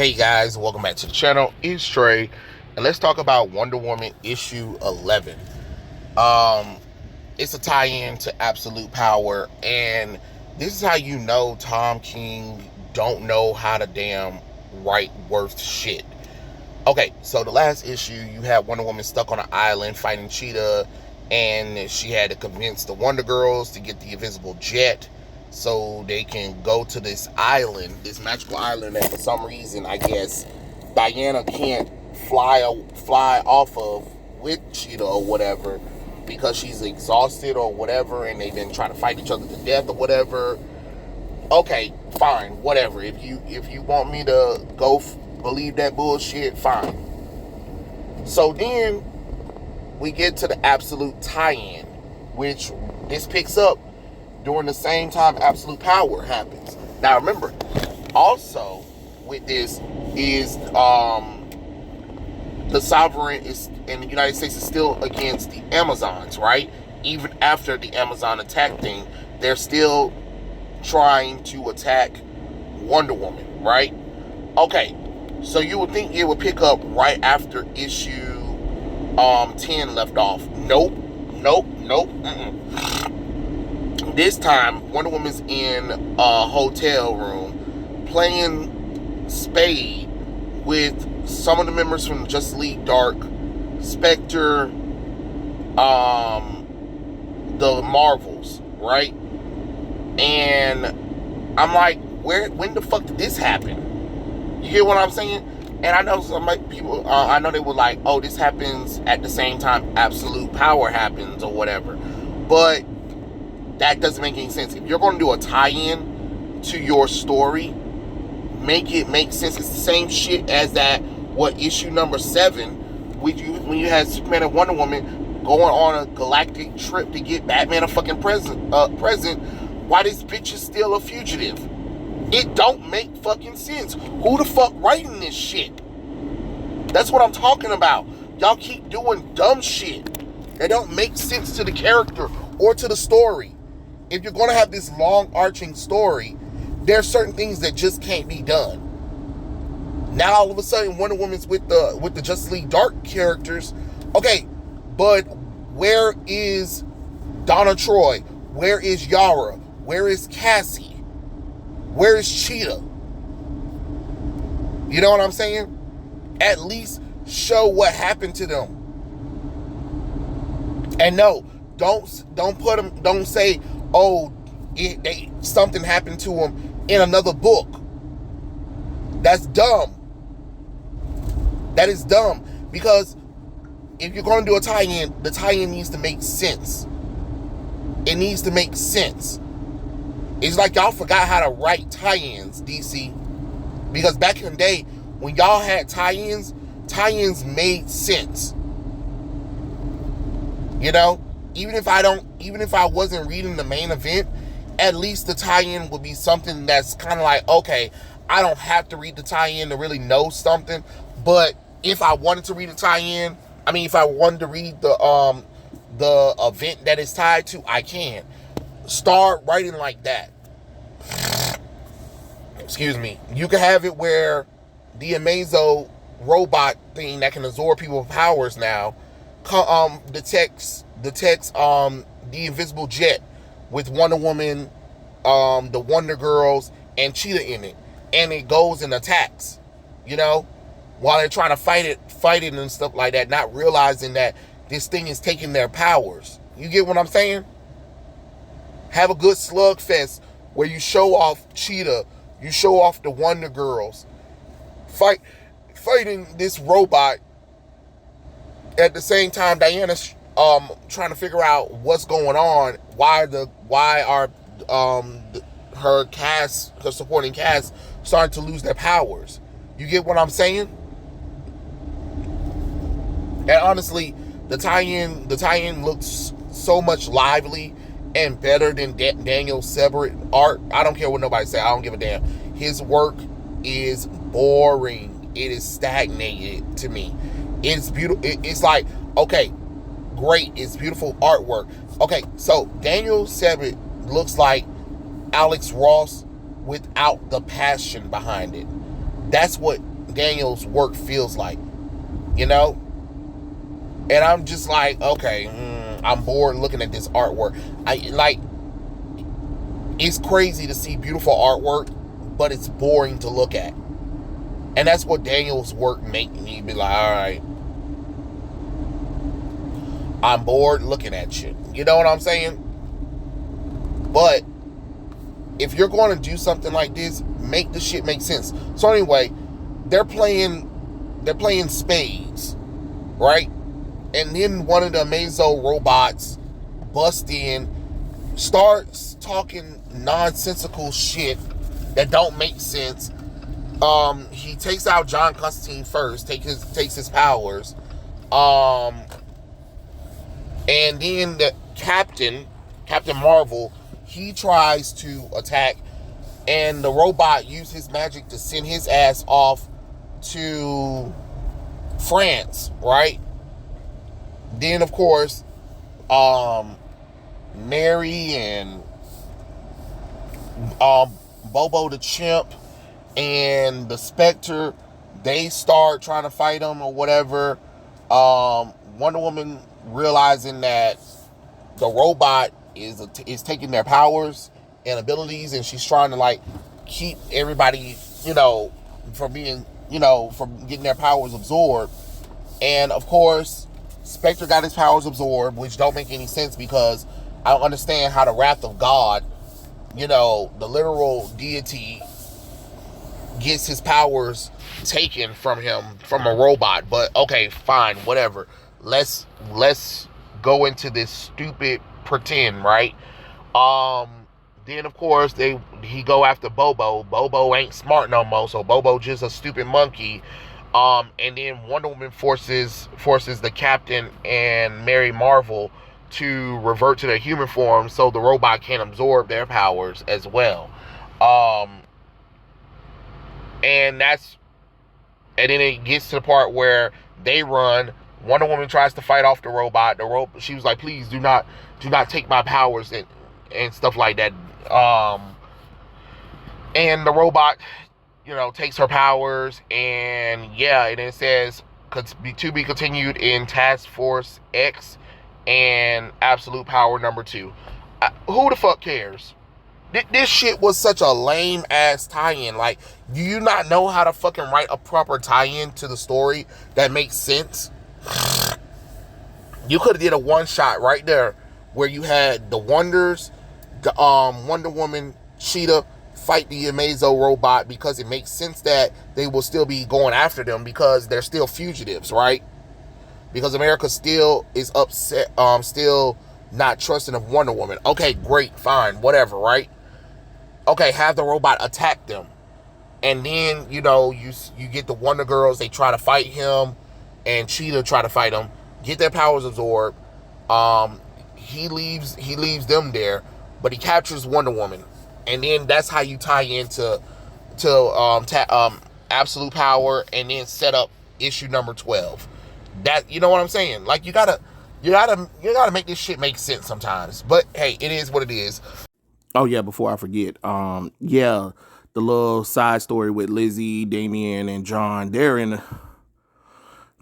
Hey guys, welcome back to the channel. It's Trey, and let's talk about Wonder Woman issue 11. It's a tie-in to Absolute Power, and this is how you know Tom King don't know how to damn write worth shit. Okay, so the last issue, you had Wonder Woman stuck on an island fighting Cheetah, and she had to convince the Wonder Girls to get the invisible jet so they can go to this island, this magical island that for some reason, I guess, Diana can't fly off of with Cheetah or whatever because she's exhausted or whatever, and they've been trying to fight each other to death or whatever. Okay, fine, whatever. If you want me to go believe that bullshit, fine. So then we get to the Absolute tie-in, which this picks up during the same time Absolute Power happens. Now remember, also with this is the sovereign is in the United States is still against the Amazons, right? Even after the Amazon attack thing, they're still trying to attack Wonder Woman, right? Okay, so you would think it would pick up right after issue 10 left off. Nope. This time, Wonder Woman's in a hotel room playing Spade with some of the members from Justice League Dark, Spectre, the Marvels, right? And I'm like, when the fuck did this happen? You get what I'm saying? And I know some people, I know they were like, oh, this happens at the same time Absolute Power happens or whatever. But that doesn't make any sense. If you're going to do a tie-in to your story, make it make sense. It's the same shit as that, issue number 7, when you had Superman and Wonder Woman going on a galactic trip to get Batman a fucking present, why this bitch is still a fugitive. It don't make fucking sense. Who the fuck writing this shit? That's what I'm talking about. Y'all keep doing dumb shit that don't make sense to the character or to the story. If you're going to have this long arching story, there are certain things that just can't be done. Now all of a sudden Wonder Woman's with the Justice League Dark characters. Okay, but where is Donna Troy? Where is Yara? Where is Cassie? Where is Cheetah? You know what I'm saying? At least show what happened to them. And no, don't put them. Don't say, oh, something happened to them in another book. That's dumb. That is dumb, because if you're going to do a tie-in, the tie-in needs to make sense. It needs to make sense. It's like y'all forgot how to write tie-ins, DC. Because back in the day, when y'all had tie-ins made sense. You know? Even if I wasn't reading the main event, at least the tie-in would be something that's kind of like, okay, I don't have to read the tie-in to really know something. But if I wanted to read a tie-in, if I wanted to read the event that it's tied to, I can. Start writing like that. Excuse me. You can have it where the Amazo robot thing that can absorb people's powers now detects the invisible jet with Wonder Woman, the Wonder Girls, and Cheetah in it, and it goes and attacks, while they're trying to fight it and stuff like that, not realizing that this thing is taking their powers. You get what I'm saying? Have a good slugfest where you show off Cheetah, you show off the Wonder Girls, fighting this robot. At the same time, Diana's trying to figure out what's going on. Why are her supporting cast starting to lose their powers? You get what I'm saying? And honestly, the tie-in looks so much lively and better than Daniel Separate art. I don't care what nobody say. I don't give a damn. His work is boring. It is stagnated to me. It's beautiful. It's like, okay, great. It's beautiful artwork. Okay, so Daniel Separate looks like Alex Ross without the passion behind it. That's what Daniel's work feels like, you know? And I'm just like, okay, I'm bored looking at this artwork. It's crazy to see beautiful artwork, but it's boring to look at. And that's what Daniel's work make me be like, all right, I'm bored looking at shit. You know what I'm saying? But if you're going to do something like this, make the shit make sense. So anyway, they're playing spades, right? And then one of the Amazo robots busts in, starts talking nonsensical shit that don't make sense. He takes out John Constantine first, takes his powers. And then the Captain Marvel, he tries to attack, and the robot used his magic to send his ass off to France, right? Then, of course, Mary and Bobo the Chimp and the Spectre, they start trying to fight him or whatever. Wonder Woman realizing that the robot is taking their powers and abilities, and she's trying to like keep everybody, from being, from getting their powers absorbed. And of course, Spectre got his powers absorbed, which don't make any sense because I don't understand how the wrath of God, the literal deity, gets his powers taken from him from a robot. But okay, fine, whatever. Let's go into this stupid pretend, right? Then of course he go after Bobo. Bobo ain't smart no more, so Bobo just a stupid monkey. And then Wonder Woman forces the Captain and Mary Marvel to revert to their human form so the robot can absorb their powers as well. And then it gets to the part where they run. Wonder Woman tries to fight off the robot. She was like, please do not take my powers and stuff like that. And the robot, takes her powers, and it says to be continued in Task Force X and Absolute Power number 2. Who the fuck cares? This shit was such a lame ass tie-in. Like, do you not know how to fucking write a proper tie-in to the story that makes sense? You could have did a one shot right there where you had the Wonders, the Wonder Woman, Cheetah fight the Amazo robot, because it makes sense that they will still be going after them because they're still fugitives, right? Because America still is upset, still not trusting of Wonder Woman. Okay, great, fine, whatever, right? Okay, have the robot attack them. And then, you get the Wonder Girls, they try to fight him, and Cheetah try to fight him, get their powers absorbed. He leaves them there, but he captures Wonder Woman. And then that's how you tie into Absolute Power, and then set up issue number 12. That, you know what I'm saying? Like, you gotta make this shit make sense sometimes. But hey, it is what it is. Oh yeah, before I forget, the little side story with Lizzie, Damien, and John, they're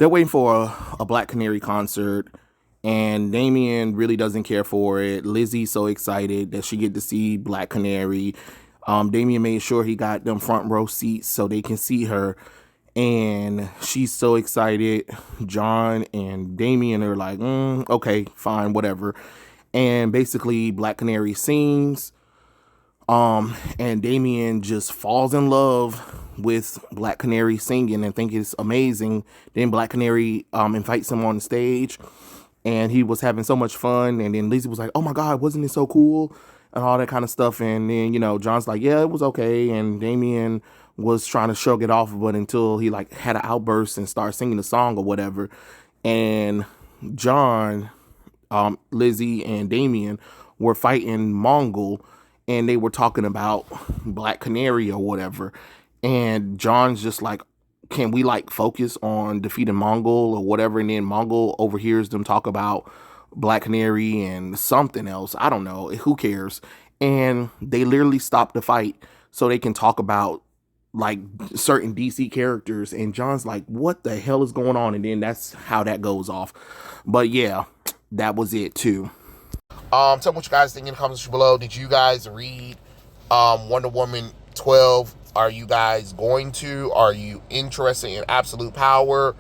waiting for a Black Canary concert, and Damien really doesn't care for it. Lizzie's so excited that she get to see Black Canary. Damien made sure he got them front row seats so they can see her, and she's so excited. John and Damien are like, okay, fine, whatever. And basically, Black Canary sings, and Damien just falls in love with Black Canary singing and think it's amazing. Then Black Canary invites him on the stage, and he was having so much fun. And then Lizzie was like, oh my God, wasn't it so cool? And all that kind of stuff. And then, John's like, yeah, it was okay. And Damien was trying to shrug it off, but until he like had an outburst and started singing the song or whatever. And John, Lizzie, and Damien were fighting Mongol, and they were talking about Black Canary or whatever. And John's just like, can we like focus on defeating Mongol or whatever? And then Mongol overhears them talk about Black Canary and something else. I don't know. Who cares? And they literally stop the fight so they can talk about like certain DC characters, and John's like, what the hell is going on? And then that's how that goes off. But yeah, that was it too. Tell me what you guys think in the comments below. Did you guys read Wonder Woman 12? Are you guys going to? Are you interested in absolute power?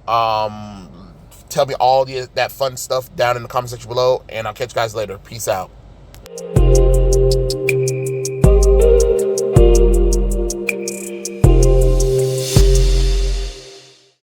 Tell me all that fun stuff down in the comment section below, and I'll catch you guys later. Peace out.